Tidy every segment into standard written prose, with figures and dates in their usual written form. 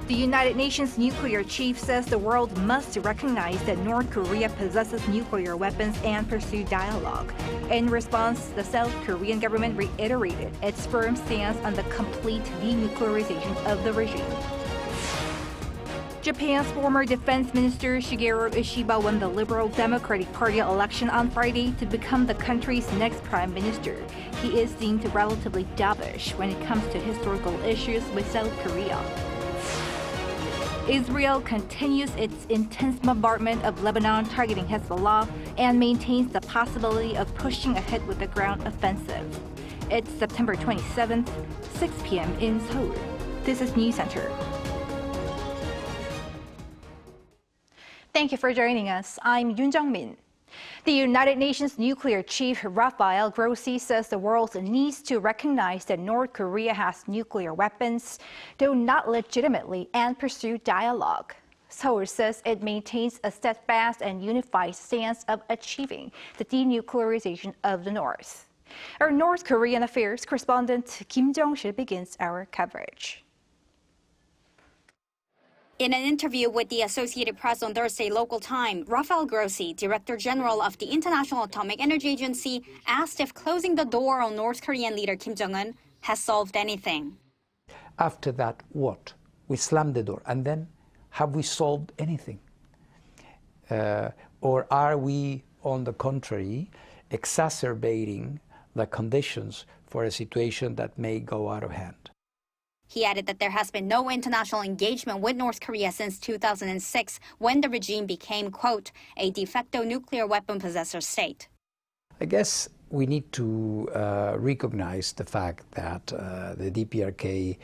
The United Nations nuclear chief says the world must recognize that North Korea possesses nuclear weapons and pursue dialogue. In response, the South Korean government reiterated its firm stance on the complete denuclearization of the regime. Japan's former defense minister Shigeru Ishiba won the Liberal Democratic Party election on Friday to become the country's next prime minister. He is deemed relatively dovish when it comes to historical issues with South Korea. Israel continues its intense bombardment of Lebanon targeting Hezbollah and maintains the possibility of pushing ahead with the ground offensive. It's September 27th, 6 p.m. in Seoul. This is Newscenter. Thank you for joining us. I'm Yoon Jung-min. The United Nations nuclear chief Rafael Grossi says the world needs to recognize that North Korea has nuclear weapons, though not legitimately, and pursue dialogue. Seoul says it maintains a steadfast and unified stance of achieving the denuclearization of the North. Our North Korean affairs correspondent Kim Jong-sil begins our coverage. In an interview with the Associated Press on Thursday local time, Rafael Grossi, Director General of the International Atomic Energy Agency, asked if closing the door on North Korean leader Kim Jong-un has solved anything. After that, what? We slammed the door, and then have we solved anything? Or are we, on the contrary, exacerbating the conditions for a situation that may go out of hand? He added that there has been no international engagement with North Korea since 2006, when the regime became, quote, a de facto nuclear weapon possessor state. I guess we need to recognize the fact that the DPRK,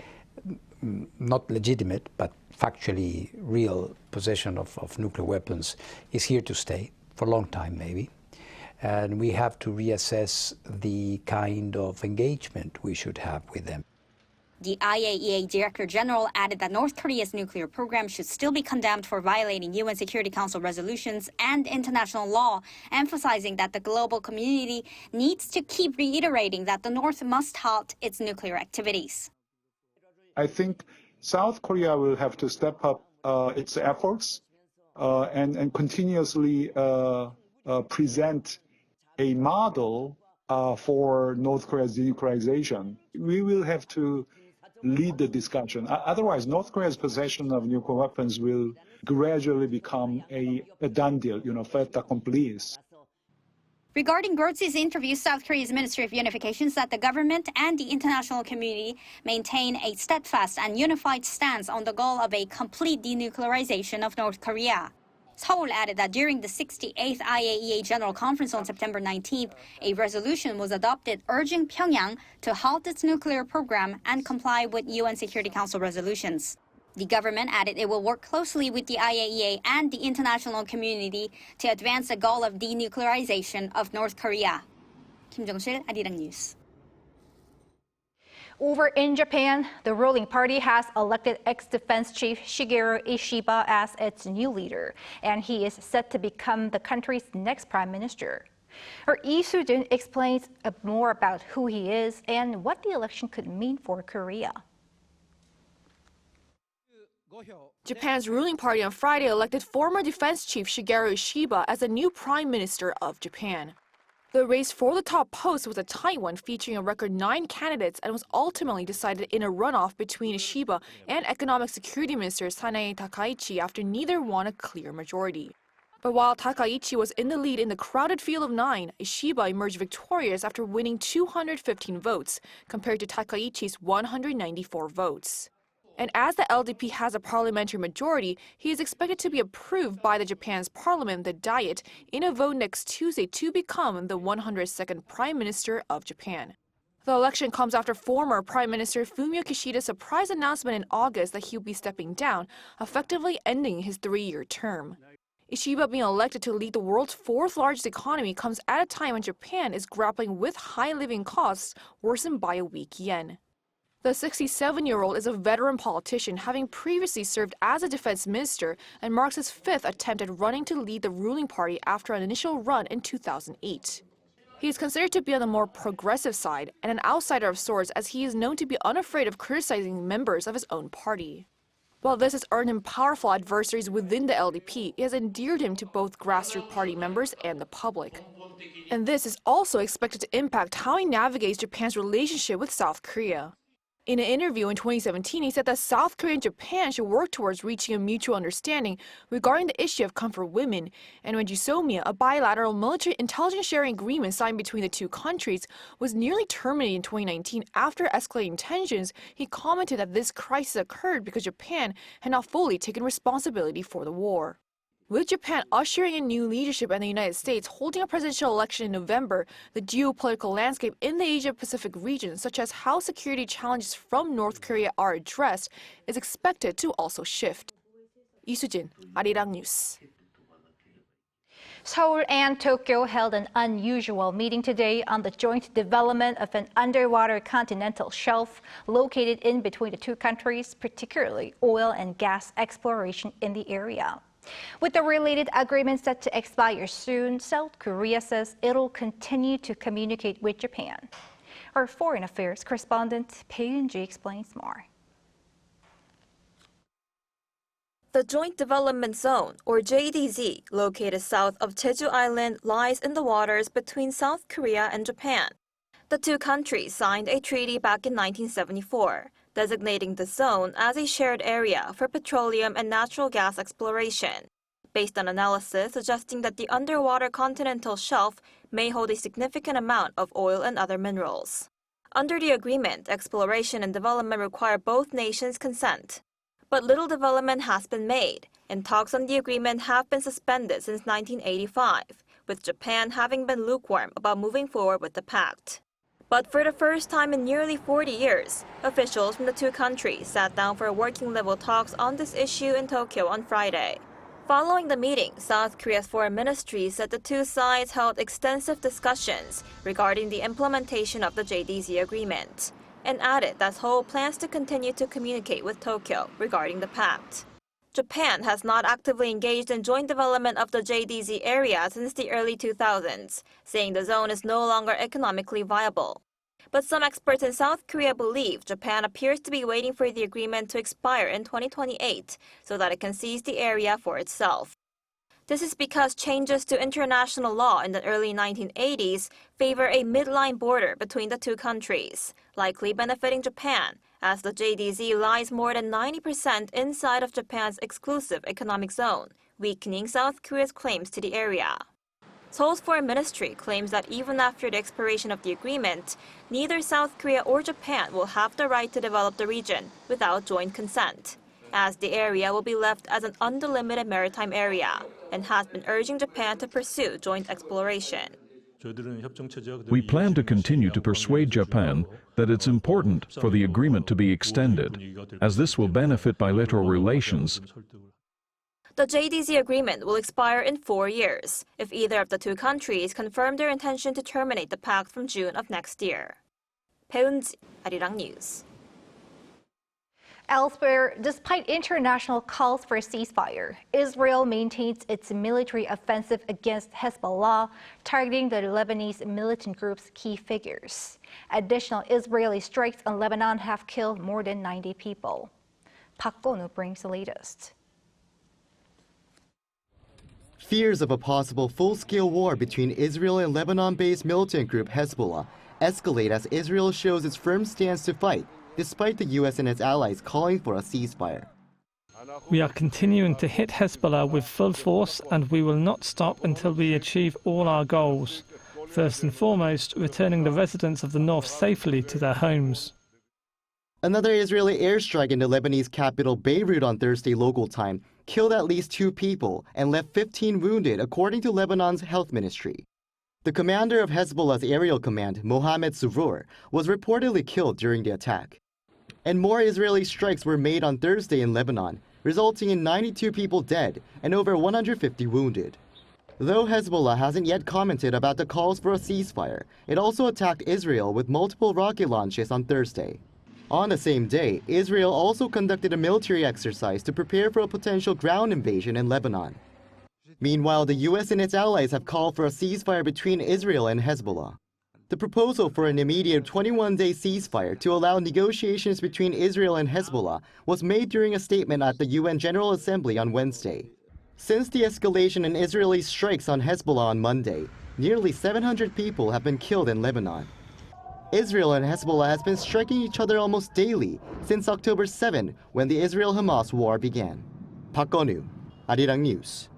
not legitimate, but factually real possession of nuclear weapons, is here to stay for a long time, maybe. And we have to reassess the kind of engagement we should have with them. The IAEA Director General added that North Korea's nuclear program should still be condemned for violating UN Security Council resolutions and international law, emphasizing that the global community needs to keep reiterating that the North must halt its nuclear activities. I think South Korea will have to step up its efforts and continuously present a model for North Korea's denuclearization. We will have to lead the discussion. Otherwise, North Korea's possession of nuclear weapons will gradually become a done deal, fait accompli. Regarding Grossi's interview, South Korea's Ministry of Unification said the government and the international community maintain a steadfast and unified stance on the goal of a complete denuclearization of North Korea. Seoul added that during the 68th IAEA General Conference on September 19th, a resolution was adopted urging Pyongyang to halt its nuclear program and comply with UN Security Council resolutions. The government added it will work closely with the IAEA and the international community to advance the goal of denuclearization of North Korea. Kim Jong-sil, Arirang News. Over in Japan, the ruling party has elected ex-defense chief Shigeru Ishiba as its new leader, and he is set to become the country's next prime minister. Our Lee Soo-jun explains more about who he is and what the election could mean for Korea. Japan's ruling party on Friday elected former defense chief Shigeru Ishiba as the new prime minister of Japan. The race for the top post was a tight one, featuring a record 9 candidates, and was ultimately decided in a runoff between Ishiba and Economic Security Minister Sanae Takaichi after neither won a clear majority. But while Takaichi was in the lead in the crowded field of 9, Ishiba emerged victorious after winning 215 votes, compared to Takaichi's 194 votes. And as the LDP has a parliamentary majority, he is expected to be approved by the Japan's parliament, the Diet, in a vote next Tuesday to become the 102nd Prime Minister of Japan. The election comes after former Prime Minister Fumio Kishida's surprise announcement in August that he'll be stepping down, effectively ending his 3-year term. Ishiba being elected to lead the world's 4th largest economy comes at a time when Japan is grappling with high living costs worsened by a weak yen. The 67-year-old is a veteran politician, having previously served as a defense minister, and marks his 5th attempt at running to lead the ruling party after an initial run in 2008. He is considered to be on the more progressive side and an outsider of sorts, as he is known to be unafraid of criticizing members of his own party. While this has earned him powerful adversaries within the LDP, it has endeared him to both grassroots party members and the public. And this is also expected to impact how he navigates Japan's relationship with South Korea. In an interview in 2017, he said that South Korea and Japan should work towards reaching a mutual understanding regarding the issue of comfort women. And when Jusomia, a bilateral military intelligence sharing agreement signed between the two countries, was nearly terminated in 2019 after escalating tensions, he commented that this crisis occurred because Japan had not fully taken responsibility for the war. With Japan ushering in new leadership and the United States holding a presidential election in November, the geopolitical landscape in the Asia-Pacific region, such as how security challenges from North Korea are addressed, is expected to also shift. Lee Soo-jin, Arirang News. Seoul and Tokyo held an unusual meeting today on the joint development of an underwater continental shelf located in between the two countries, particularly oil and gas exploration in the area. With the related agreement set to expire soon, South Korea says it'll continue to communicate with Japan. Our foreign affairs correspondent Bae Eun-ji explains more. The Joint Development Zone, or JDZ, located south of Jeju Island, lies in the waters between South Korea and Japan. The two countries signed a treaty back in 1974, designating the zone as a shared area for petroleum and natural gas exploration, based on analysis suggesting that the underwater continental shelf may hold a significant amount of oil and other minerals. Under the agreement, exploration and development require both nations' consent. But little development has been made, and talks on the agreement have been suspended since 1985, with Japan having been lukewarm about moving forward with the pact. But for the first time in nearly 40 years, officials from the two countries sat down for working-level talks on this issue in Tokyo on Friday. Following the meeting, South Korea's foreign ministry said the two sides held extensive discussions regarding the implementation of the JDZ agreement, and added that Seoul plans to continue to communicate with Tokyo regarding the pact. Japan has not actively engaged in joint development of the JDZ area since the early 2000s, saying the zone is no longer economically viable. But some experts in South Korea believe Japan appears to be waiting for the agreement to expire in 2028 so that it can seize the area for itself. This is because changes to international law in the early 1980s favor a midline border between the two countries, likely benefiting Japan, as the JDZ lies more than 90% inside of Japan's exclusive economic zone, weakening South Korea's claims to the area. Seoul's foreign ministry claims that even after the expiration of the agreement, neither South Korea or Japan will have the right to develop the region without joint consent, as the area will be left as an undelimited maritime area, and has been urging Japan to pursue joint exploration. We plan to continue to persuade Japan that it's important for the agreement to be extended, as this will benefit bilateral relations. The JDZ agreement will expire in 4 years if either of the two countries confirm their intention to terminate the pact from June of next year. Bae Eun-ji, Arirang News. Elsewhere, despite international calls for a ceasefire, Israel maintains its military offensive against Hezbollah, targeting the Lebanese militant group's key figures. Additional Israeli strikes on Lebanon have killed more than 90 people. Park Go-nu brings the latest. Fears of a possible full-scale war between Israel and Lebanon-based militant group Hezbollah escalate as Israel shows its firm stance to fight, despite the U.S. and its allies calling for a ceasefire. We are continuing to hit Hezbollah with full force, and we will not stop until we achieve all our goals. First and foremost, returning the residents of the north safely to their homes. Another Israeli airstrike in the Lebanese capital Beirut on Thursday local time killed at least 2 people and left 15 wounded, according to Lebanon's health ministry. The commander of Hezbollah's aerial command, Mohammed Surur, was reportedly killed during the attack. And more Israeli strikes were made on Thursday in Lebanon, resulting in 92 people dead and over 150 wounded. Though Hezbollah hasn't yet commented about the calls for a ceasefire, it also attacked Israel with multiple rocket launches on Thursday. On the same day, Israel also conducted a military exercise to prepare for a potential ground invasion in Lebanon. Meanwhile, the U.S. and its allies have called for a ceasefire between Israel and Hezbollah. The proposal for an immediate 21-day ceasefire to allow negotiations between Israel and Hezbollah was made during a statement at the UN General Assembly on Wednesday. Since the escalation in Israeli strikes on Hezbollah on Monday, nearly 700 people have been killed in Lebanon. Israel and Hezbollah has been striking each other almost daily since October 7, when the Israel-Hamas war began. Park Gonu, Arirang News.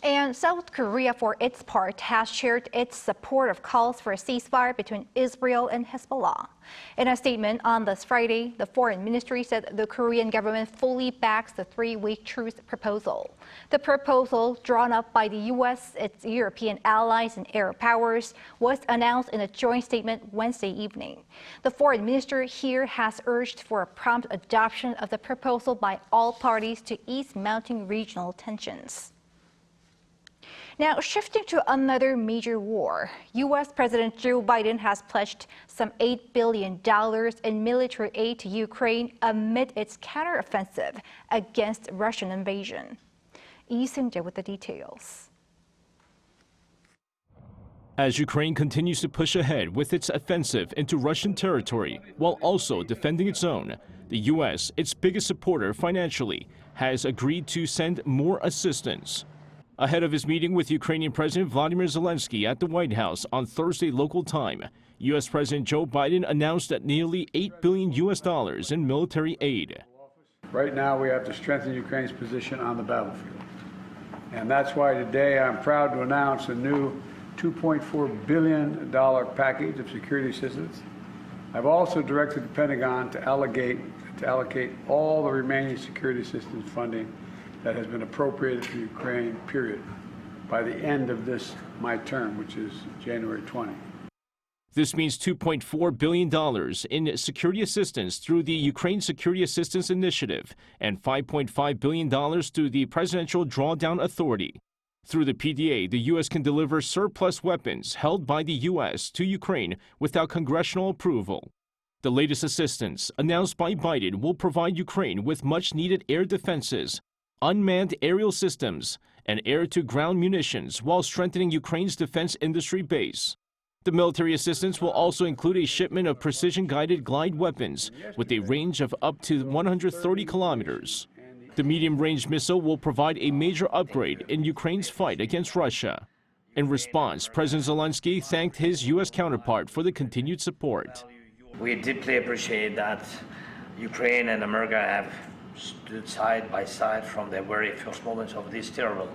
And South Korea, for its part, has shared its support of calls for a ceasefire between Israel and Hezbollah. In a statement on this Friday, the foreign ministry said the Korean government fully backs the 3-week truce proposal. The proposal, drawn up by the U.S., its European allies, and Arab powers, was announced in a joint statement Wednesday evening. The foreign minister here has urged for a prompt adoption of the proposal by all parties to ease mounting regional tensions. Now, shifting to another major war, U.S. President Joe Biden has pledged some $8 billion in military aid to Ukraine amid its counteroffensive against Russian invasion. Lee Seung-jae with the details. As Ukraine continues to push ahead with its offensive into Russian territory while also defending its own, the U.S., its biggest supporter financially, has agreed to send more assistance. Ahead of his meeting with Ukrainian President Vladimir Zelensky at the White House on Thursday local time, U.S. President Joe Biden announced that nearly $8 billion in military aid. Right now we have to strengthen Ukraine's position on the battlefield. And that's why today I'm proud to announce a new $2.4 billion package of security assistance. I've also directed the Pentagon to allocate all the remaining security assistance funding that has been appropriated to Ukraine, period, by the end of my term, which is January 20. This means $2.4 billion in security assistance through the Ukraine Security Assistance Initiative and $5.5 billion through the Presidential Drawdown Authority. Through the PDA, the U.S. can deliver surplus weapons held by the U.S. to Ukraine without congressional approval. The latest assistance, announced by Biden, will provide Ukraine with much-needed air defenses, unmanned aerial systems, and air-to-ground munitions while strengthening Ukraine's defense industry base. The military assistance will also include a shipment of precision-guided glide weapons with a range of up to 130 kilometers. The medium-range missile will provide a major upgrade in Ukraine's fight against Russia. In response, President Zelensky thanked his U.S. counterpart for the continued support. We deeply appreciate that Ukraine and America have stood side by side from the very first moments of this terrible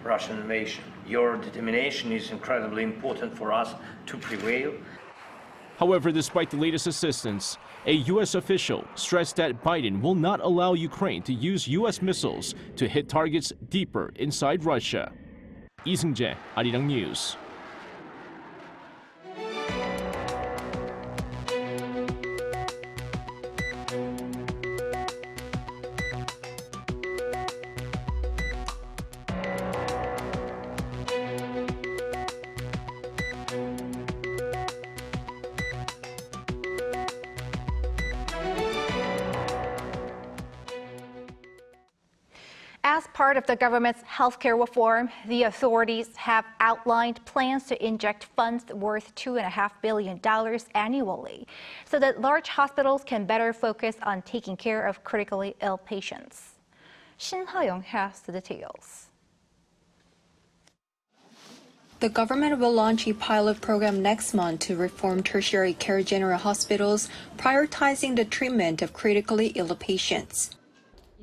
Russian invasion. Your determination is incredibly important for us to prevail. However, despite the latest assistance, a U.S. official stressed that Biden will not allow Ukraine to use U.S. missiles to hit targets deeper inside Russia. Lee Seung-jae, Arirang News. As part of the government's healthcare reform, the authorities have outlined plans to inject funds worth $2.5 billion annually so that large hospitals can better focus on taking care of critically ill patients. Shin Ha-young has the details. The government will launch a pilot program next month to reform tertiary care general hospitals, prioritizing the treatment of critically ill patients.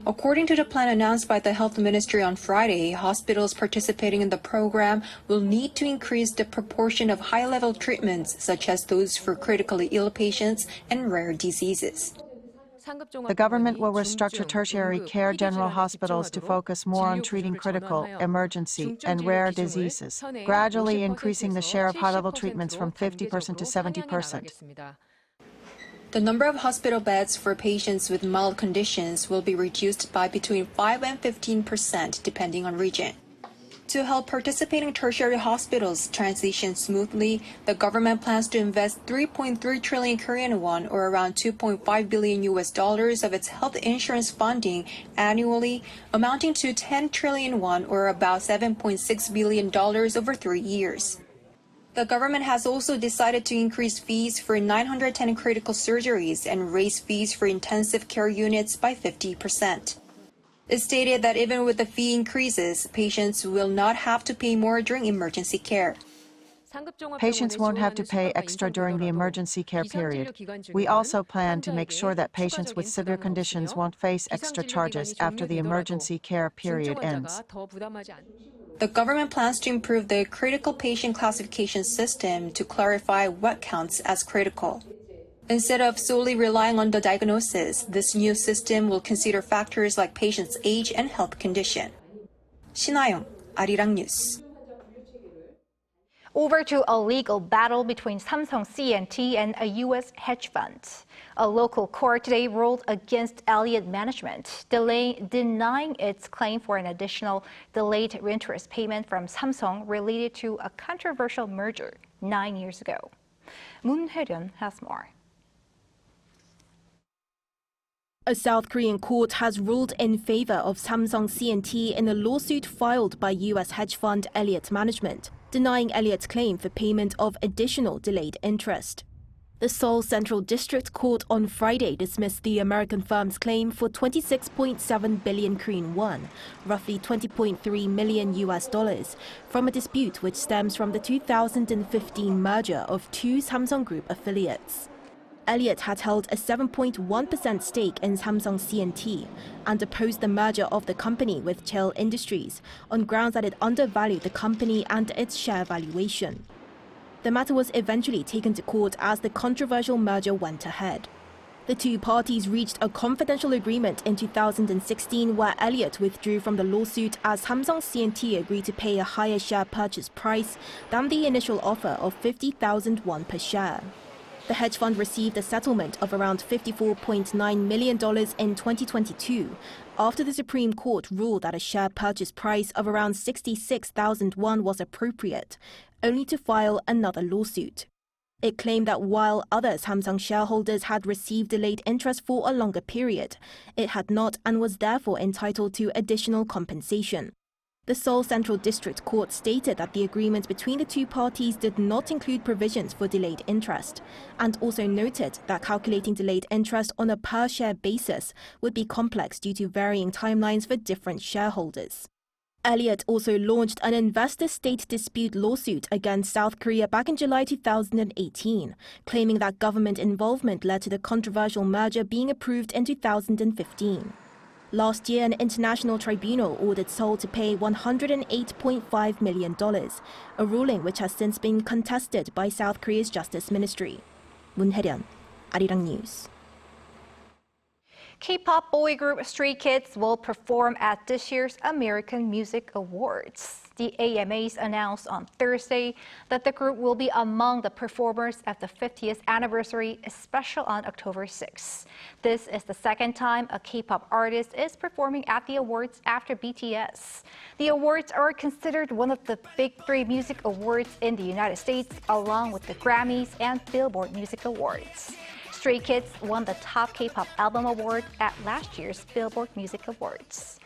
According to the plan announced by the Health Ministry on Friday, hospitals participating in the program will need to increase the proportion of high-level treatments, such as those for critically ill patients and rare diseases. The government will restructure tertiary care general hospitals to focus more on treating critical, emergency, and rare diseases, gradually increasing the share of high-level treatments from 50% to 70%. The number of hospital beds for patients with mild conditions will be reduced by between 5 and 15%, depending on region. To help participating tertiary hospitals transition smoothly, the government plans to invest 3.3 trillion Korean won, or around $2.5 billion of its health insurance funding annually, amounting to 10 trillion won, or about $7.6 billion over 3 years. The government has also decided to increase fees for 910 critical surgeries and raise fees for intensive care units by 50%. It stated that even with the fee increases, patients will not have to pay more during emergency care. Patients won't have to pay extra during the emergency care period. We also plan to make sure that patients with severe conditions won't face extra charges after the emergency care period ends. The government plans to improve the critical patient classification system to clarify what counts as critical. Instead of solely relying on the diagnosis, this new system will consider factors like patient's age and health condition. 신하영, Arirang News. Over to a legal battle between Samsung C&T and a U.S. hedge fund. A local court today ruled against Elliott Management, denying its claim for an additional delayed interest payment from Samsung related to a controversial merger 9 years ago. Moon Hye-ryun has more. A South Korean court has ruled in favor of Samsung C&T in a lawsuit filed by U.S. hedge fund Elliott Management, denying Elliott's claim for payment of additional delayed interest. The Seoul Central District Court on Friday dismissed the American firm's claim for 26.7 billion Korean won, roughly $20.3 million US, from a dispute which stems from the 2015 merger of two Samsung Group affiliates. Elliott had held a 7.1% stake in Samsung C&T and opposed the merger of the company with Cheil Industries on grounds that it undervalued the company and its share valuation. The matter was eventually taken to court as the controversial merger went ahead. The two parties reached a confidential agreement in 2016 where Elliott withdrew from the lawsuit as Samsung C&T agreed to pay a higher share purchase price than the initial offer of 50,000 won per share. The hedge fund received a settlement of around $54.9 million in 2022 after the Supreme Court ruled that a share purchase price of around 66,000 won was appropriate, only to file another lawsuit. It claimed that while other Samsung shareholders had received delayed interest for a longer period, it had not and was therefore entitled to additional compensation. The Seoul Central District Court stated that the agreement between the two parties did not include provisions for delayed interest, and also noted that calculating delayed interest on a per-share basis would be complex due to varying timelines for different shareholders. Elliott also launched an investor-state dispute lawsuit against South Korea back in July 2018, claiming that government involvement led to the controversial merger being approved in 2015. Last year, an international tribunal ordered Seoul to pay $108.5 million, a ruling which has since been contested by South Korea's Justice Ministry. Moon Hye-ryun, Arirang News. K-pop boy group Stray Kids will perform at this year's American Music Awards. The AMAs announced on Thursday that the group will be among the performers at the 50th anniversary special on October 6. This is the second time a K-pop artist is performing at the awards after BTS. The awards are considered one of the big three music awards in the United States, along with the Grammys and Billboard Music Awards. Stray Kids won the top K-pop album award at last year's Billboard Music Awards.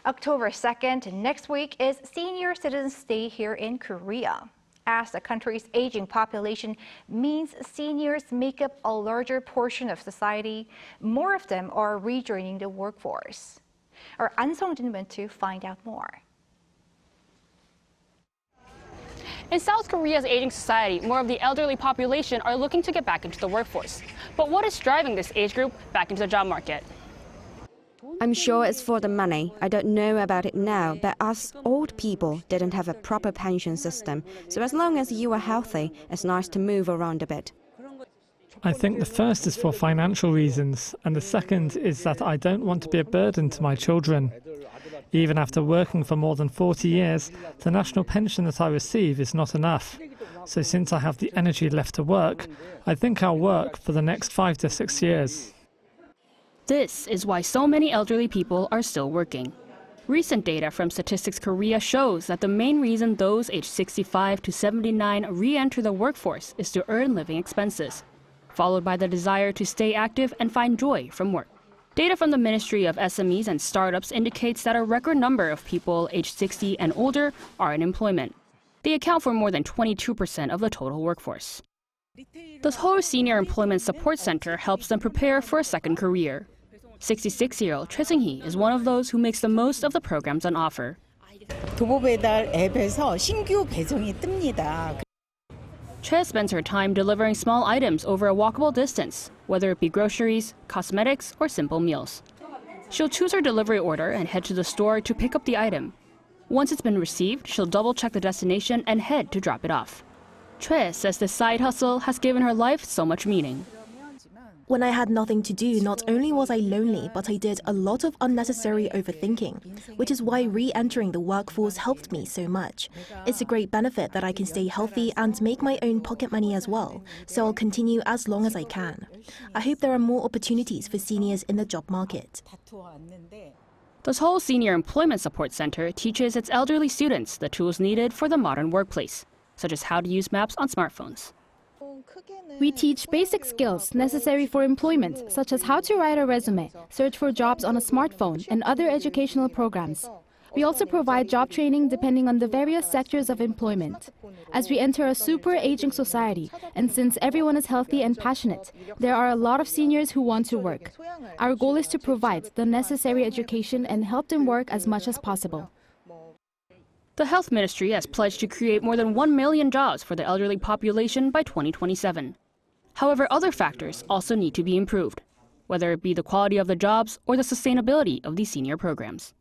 October 2nd, next week, is Senior Citizens Day here in Korea. As the country's aging population means seniors make up a larger portion of society, more of them are rejoining the workforce. Our An Song-jin went to find out more. In South Korea's aging society, more of the elderly population are looking to get back into the workforce. But what is driving this age group back into the job market? I'm sure it's for the money. I don't know about it now, but us old people didn't have a proper pension system. So as long as you are healthy, it's nice to move around a bit. I think the first is for financial reasons, and the second is that I don't want to be a burden to my children. Even after working for more than 40 years, the national pension that I receive is not enough. So since I have the energy left to work, I think I'll work for the next 5 to 6 years. This is why so many elderly people are still working. Recent data from Statistics Korea shows that the main reason those aged 65 to 79 re-enter the workforce is to earn living expenses, followed by the desire to stay active and find joy from work. Data from the Ministry of SMEs and Startups indicates that a record number of people aged 60 and older are in employment. They account for more than 22% of the total workforce. The Seoul Senior Employment Support Center helps them prepare for a second career. 66-year-old Choi Seung-hee is one of those who makes the most of the programs on offer. 도보배달 앱에서 신규 배송이 뜹니다. Choi spends her time delivering small items over a walkable distance, whether it be groceries, cosmetics, or simple meals. She'll choose her delivery order and head to the store to pick up the item. Once it's been received, she'll double-check the destination and head to drop it off. Choi says this side hustle has given her life so much meaning. When I had nothing to do, not only was I lonely, but I did a lot of unnecessary overthinking, which is why re-entering the workforce helped me so much. It's a great benefit that I can stay healthy and make my own pocket money as well, so I'll continue as long as I can. I hope there are more opportunities for seniors in the job market. The Seoul Senior Employment Support Center teaches its elderly students the tools needed for the modern workplace, such as how to use maps on smartphones. We teach basic skills necessary for employment, such as how to write a resume, search for jobs on a smartphone, and other educational programs. We also provide job training depending on the various sectors of employment. As we enter a super-aging society, and since everyone is healthy and passionate, there are a lot of seniors who want to work. Our goal is to provide the necessary education and help them work as much as possible. The Health Ministry has pledged to create more than 1 million jobs for the elderly population by 2027. However, other factors also need to be improved, whether it be the quality of the jobs or the sustainability of these senior programs.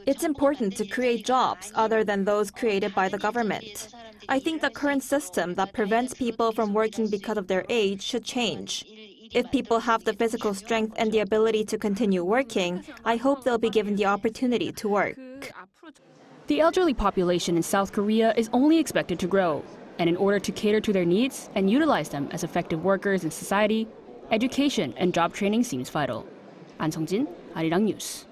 It's important to create jobs other than those created by the government. I think the current system that prevents people from working because of their age should change. If people have the physical strength and the ability to continue working, I hope they'll be given the opportunity to work. The elderly population in South Korea is only expected to grow, and in order to cater to their needs and utilize them as effective workers in society, education and job training seems vital. An Sung-jin, Arirang News.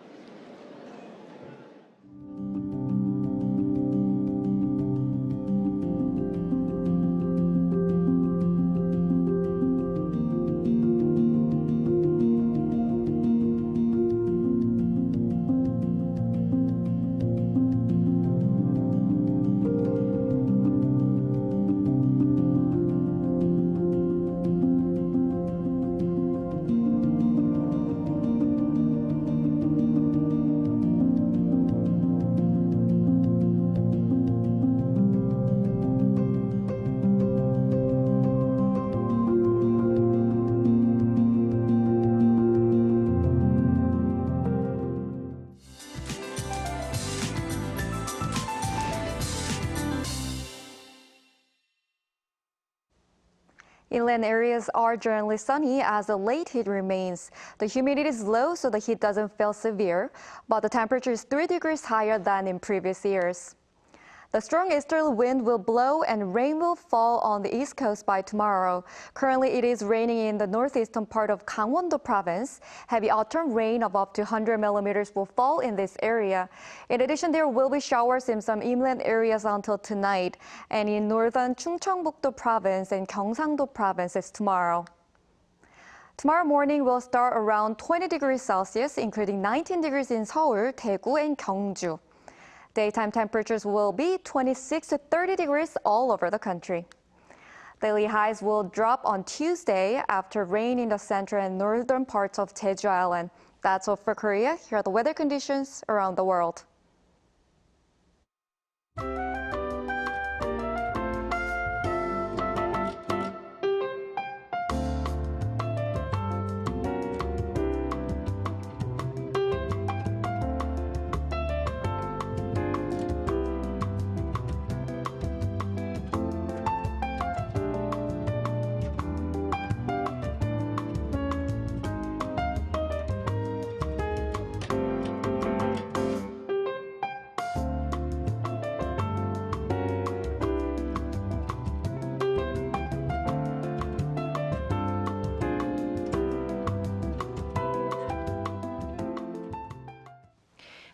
Inland areas are generally sunny as the late heat remains. The humidity is low, so the heat doesn't feel severe, but the temperature is 3 degrees higher than in previous years. The strong easterly wind will blow and rain will fall on the east coast by tomorrow. Currently, it is raining in the northeastern part of Gangwon-do province. Heavy autumn rain of up to 100 millimeters will fall in this area. In addition, there will be showers in some inland areas until tonight, and in northern Chungcheongbuk-do province and Gyeongsang-do provinces tomorrow. Tomorrow morning will start around 20 degrees Celsius, including 19 degrees in Seoul, Daegu, and Gyeongju. Daytime temperatures will be 26 to 30 degrees all over the country. Daily highs will drop on Tuesday after rain in the central and northern parts of Jeju Island. That's all for Korea. Here are the weather conditions around the world.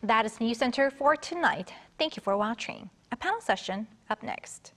That is Newscenter for tonight. Thank you for watching. A panel session up next.